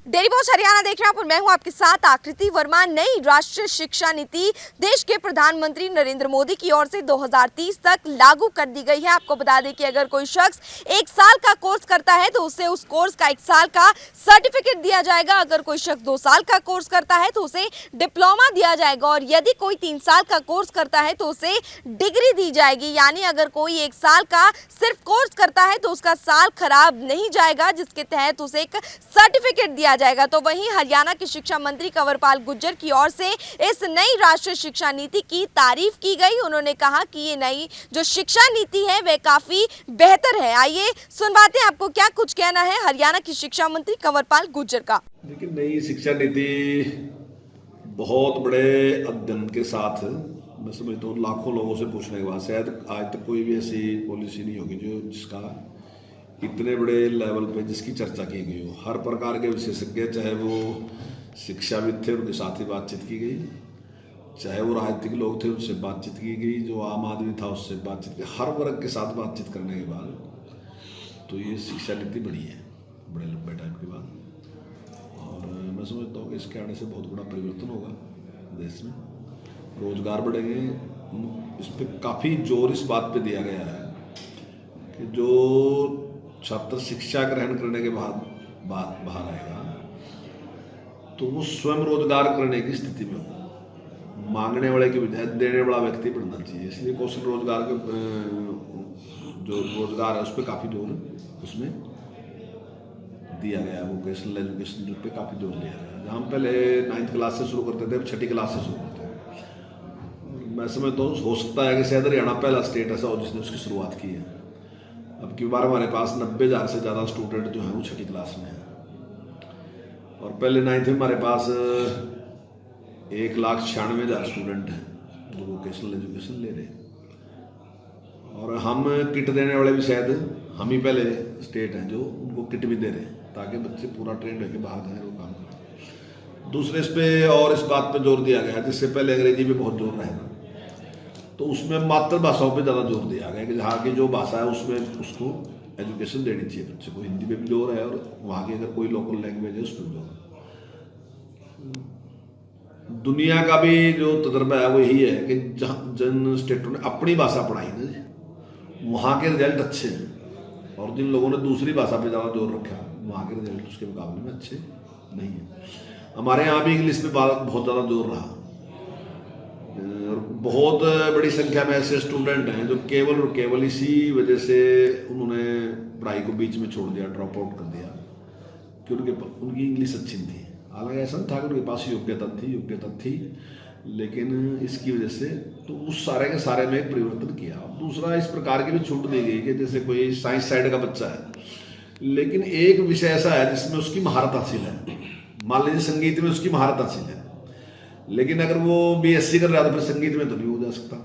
Daily post Haryana देख रहे हैं आप और मैं हूं आपके साथ आकृति वर्मा। नई राष्ट्रीय शिक्षा नीति देश के प्रधानमंत्री नरेंद्र मोदी की ओर से 2030 तक लागू कर दी गई है। आपको बता दें कि अगर कोई शख्स 1 साल का कोर्स करता है तो उसे उस कोर्स का 1 साल का सर्टिफिकेट दिया जाएगा। अगर कोई शख्स 2 साल का कोर्स करता है तो उसे डिप्लोमा दिया जाएगा और यदि कोई 3 साल का कोर्स करता है तो उसे डिग्री दी जाएगी। यानी अगर कोई 1 साल का सिर्फ कोर्स करता है तो उसका साल खराब नहीं जाएगा, जिसके तहत उसे एक सर्टिफिकेट दिया जाएगा। तो वहीं हरियाणा के शिक्षा मंत्री कंवरपाल गुर्जर की ओर से इस नई राष्ट्रीय शिक्षा नीति की तारीफ की गई। उन्होंने कहा कि ये नई जो शिक्षा नीति है वह काफी बेहतर है। आइए सुनवाते हैं आपको क्या कुछ कहना है हरियाणा की शिक्षा मंत्री कंवरपाल गुर्जर का। देखिए, नई शिक्षा नीति बहुत बड़े अध्ययन के साथ, मैं समझता हूँ लाखों लोगों से पूछने के बाद शायद आज तक कोई भी ऐसी पॉलिसी नहीं होगी जिसका इतने बड़े लेवल पे जिसकी चर्चा की गई हो। हर प्रकार के विशेषज्ञ, चाहे वो शिक्षाविद थे उनके साथ ही बातचीत की गई, चाहे वो राजनीतिक लोग थे उनसे बातचीत की गई, जो आम आदमी था उससे बातचीत की, हर वर्ग के साथ बातचीत करने के बाद तो ये शिक्षा नीति बड़ी है बड़े लंबे टाइम के बाद। और मैं समझता हूँ कि इसके आने से बहुत बड़ा परिवर्तन होगा देश में, रोजगार बढ़ेंगे। इस पर काफ़ी जोर इस बात पे दिया गया है कि जो छात्र शिक्षा ग्रहण करने के बाद बाहर आएगा तो वो स्वयं रोजगार करने की स्थिति में हो। मांगने वाले की बजाय देने वाला व्यक्ति बनना चाहिए। इसलिए कौशल रोजगार के जो रोजगार है उस पर काफ़ी जोर उसमें दिया गया। वोकेशनल एजुकेशन पे काफ़ी जोर दिया गया। जहाँ हम पहले 9th क्लास से शुरू करते थे, अब 6ठी क्लास से शुरू करते हैं। मैं समझता हूँ हो सकता है कि शायद हरियाणा पहला स्टेट ऐसा हो जिसने उसकी शुरुआत की है। अब की बार हमारे पास 90,000 से ज़्यादा स्टूडेंट जो हैं वो 6ठी क्लास में हैं और पहले 9th में हमारे पास 1,96,000 स्टूडेंट हैं जो वोकेशनल एजुकेशन ले रहे हैं। और हम किट देने वाले भी शायद हम ही पहले स्टेट हैं जो उनको किट भी दे रहे हैं ताकि बच्चे पूरा ट्रेंड होकर बाहर जाए वो काम करें। दूसरे इस पे और इस बात पे जोर दिया गया, जिससे पहले अंग्रेजी पे बहुत जोर रहेगा तो उसमें मातृभाषाओं पे ज़्यादा जोर दिया गया कि जहाँ की जो भाषा है उसमें उसको एजुकेशन देनी चाहिए बच्चे को। हिंदी में भी जोर है और वहाँ की अगर कोई लोकल लैंग्वेज है उस पर जोर है। दुनिया का भी जो तजर्बा है वो यही है कि जहाँ जिन स्टेटों ने अपनी भाषा पढ़ाई ना वहाँ के रिजल्ट अच्छे हैं और जिन लोगों ने दूसरी भाषा पे ज़्यादा जोर रखा वहाँ के रिजल्ट उसके मुकाबले में अच्छे नहीं हैं। हमारे यहाँ भी इंग्लिश पे बहुत ज़्यादा जोर रहा और बहुत बड़ी संख्या में ऐसे स्टूडेंट हैं जो केवल और केवल इसी वजह से उन्होंने पढ़ाई को बीच में छोड़ दिया, ड्रॉप आउट कर दिया कि उनकी इंग्लिश अच्छी नहीं थी। हालांकि ऐसा नहीं था कि उनके पास योग्यता थी लेकिन इसकी वजह से तो उस सारे के सारे में एक परिवर्तन किया। दूसरा, इस प्रकार की भी छूट दी गई कि जैसे कोई साइंस साइड का बच्चा है लेकिन एक विषय ऐसा है जिसमें उसकी महारत हासिल है, मान लीजिए संगीत में उसकी महारत हासिल है, लेकिन अगर वो BSc कर रहा है तो फिर संगीत में तो नहीं हो जा सकता।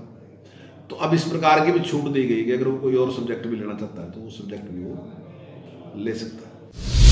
तो अब इस प्रकार की भी छूट दी गई कि अगर वो कोई और सब्जेक्ट भी लेना चाहता है तो वो सब्जेक्ट भी वो ले सकता है।